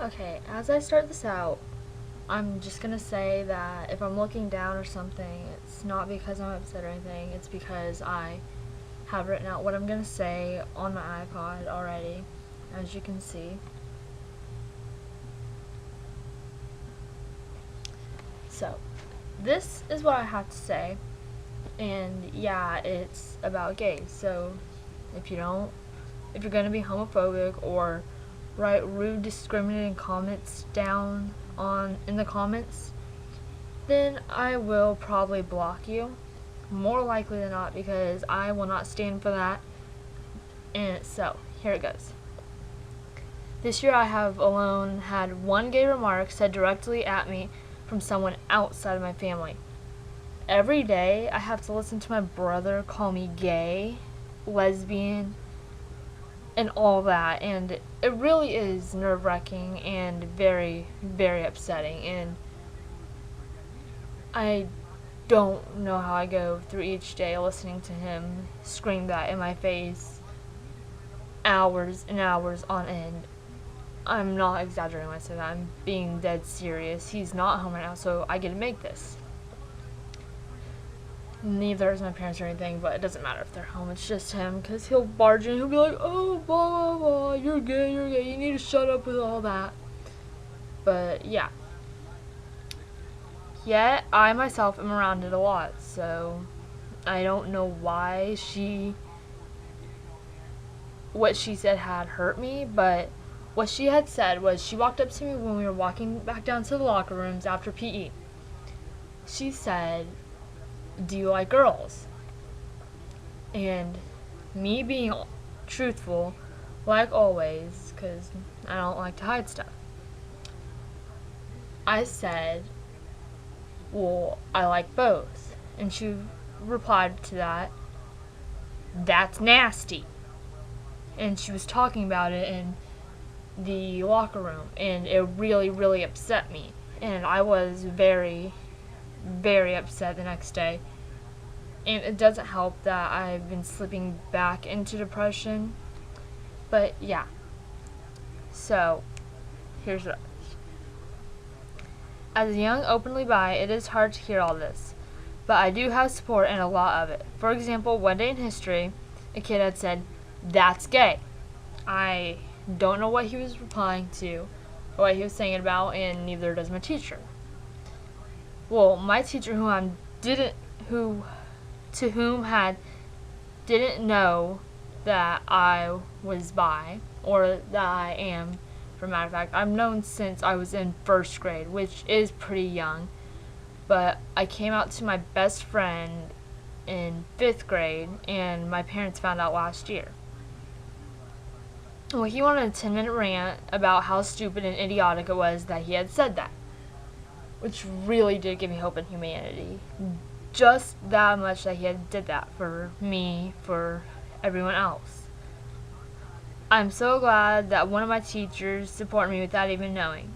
Okay, as I start this out, I'm just gonna say that if I'm looking down or something, it's not because I'm upset or anything, it's because I have written out what I'm gonna say on my iPod already, as you can see. So, this is what I have to say, and yeah, it's about gays. So, if you're gonna be homophobic or write rude, discriminating comments down in the comments, then I will probably block you. More likely than not, because I will not stand for that. And so, here it goes. This year I have alone had one gay remark said directly at me from someone outside of my family. Every day I have to listen to my brother call me gay, lesbian, and all that, and it really is nerve-wracking and very, very upsetting, and I don't know how I go through each day listening to him scream that in my face hours and hours on end. I'm not exaggerating when I say that. I'm being dead serious. He's not home right now, so I get to make this. Neither is my parents or anything, but it doesn't matter if they're home. It's just him, because he'll barge in. He'll be like, oh, blah, blah, blah, you're gay, you need to shut up with all that. But, yeah. Yet, I myself am around it a lot, so I don't know why what she said had hurt me, but what she had said was she walked up to me when we were walking back down to the locker rooms after PE. She said, do you like girls? And me being truthful, like always, because I don't like to hide stuff, I said, well, I like both. And she replied to that, that's nasty. And she was talking about it in the locker room, and it really, really upset me. And I was very, very upset the next day. And it doesn't help that I've been slipping back into depression. But yeah. So, here's what. As a young openly bi, it is hard to hear all this. But I do have support in a lot of it. For example, one day in history, a kid had said, that's gay. I don't know what he was replying to or what he was saying it about, and neither does my teacher. Well, my teacher didn't know that I was bi, or that I am, for a matter of fact. I've known since I was in first grade, which is pretty young. But I came out to my best friend in 5th grade, and my parents found out last year. Well, he wanted a 10-minute rant about how stupid and idiotic it was that he had said that, which really did give me hope in humanity. Just that much that he had did that for me, for everyone else. I'm so glad that one of my teachers supported me without even knowing.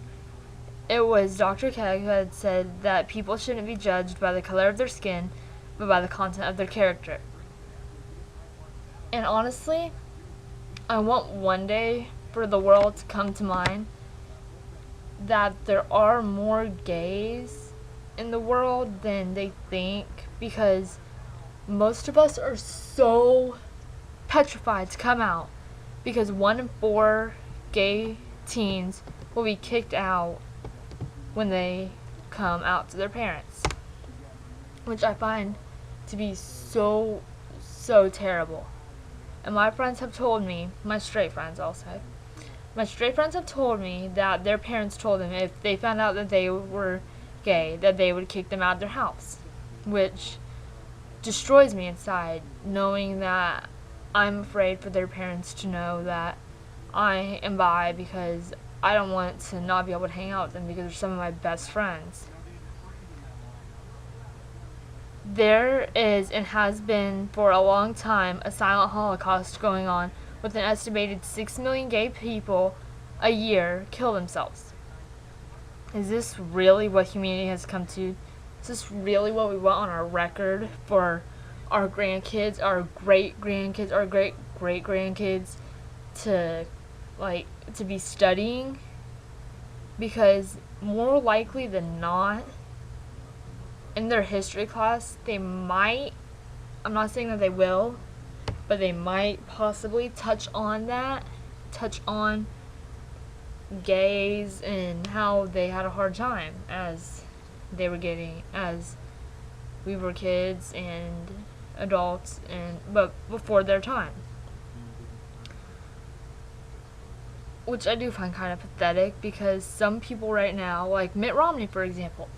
It was Dr. Keg who had said that people shouldn't be judged by the color of their skin, but by the content of their character. And honestly, I want one day for the world to come to mind that there are more gays in the world than they think, because most of us are so petrified to come out, because 1 in 4 gay teens will be kicked out when they come out to their parents, which I find to be so, so terrible. And my friends have told me, my straight friends also, my straight friends have told me that their parents told them if they found out that they were gay, that they would kick them out of their house, which destroys me inside, knowing that I'm afraid for their parents to know that I am bi, because I don't want to not be able to hang out with them because they're some of my best friends. There is and has been for a long time a silent Holocaust going on, with an estimated 6 million gay people a year kill themselves. Is this really what humanity has come to? Is this really what we want on our record for our grandkids, our great-grandkids, our great-great-grandkids to be studying? because more likely than not, in their history class, they might, I'm not saying that they will, but they might possibly touch on gays and how they had a hard time as we were kids and adults, but before their time. Which I do find kind of pathetic, because some people right now, like Mitt Romney, for example,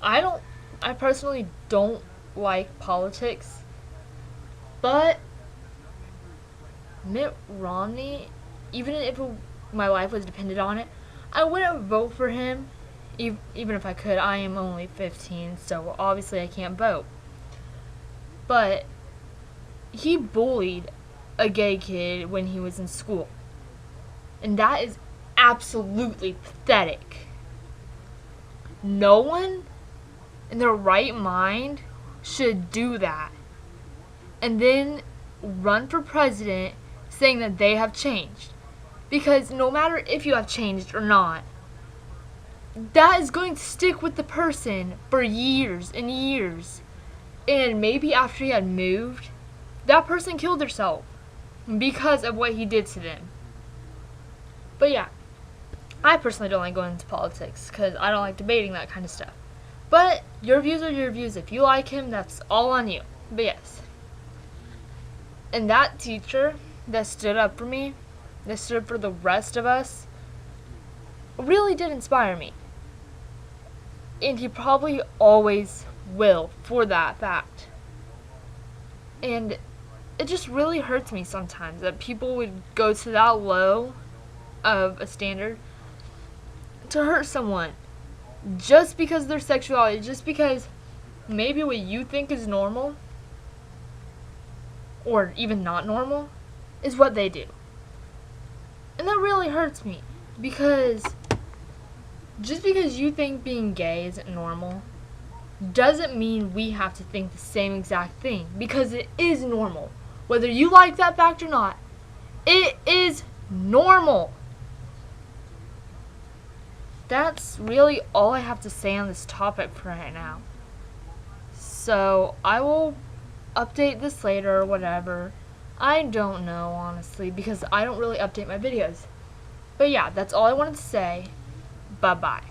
I personally don't like politics, but Mitt Romney, even if my life was dependent on it, I wouldn't vote for him, even if I could. I am only 15, so obviously I can't vote. But he bullied a gay kid when he was in school. And that is absolutely pathetic. No one in their right mind should do that. And then run for president saying that they have changed. Because no matter if you have changed or not, that is going to stick with the person for years and years. And maybe after he had moved, that person killed herself because of what he did to them. But yeah, I personally don't like going into politics because I don't like debating that kind of stuff. But your views are your views. If you like him, that's all on you. But yes. And that teacher that stood up for me, that stood up for the rest of us, really did inspire me. And he probably always will, for that fact. And it just really hurts me sometimes that people would go to that low of a standard to hurt someone just because of their sexuality, just because maybe what you think is normal or even not normal is what they do. And that really hurts me, because just because you think being gay isn't normal doesn't mean we have to think the same exact thing, because it is normal. Whether you like that fact or not, it is normal. That's really all I have to say on this topic for right now. So I will update this later or whatever. I don't know, honestly, because I don't really update my videos. But yeah, that's all I wanted to say. Bye-bye.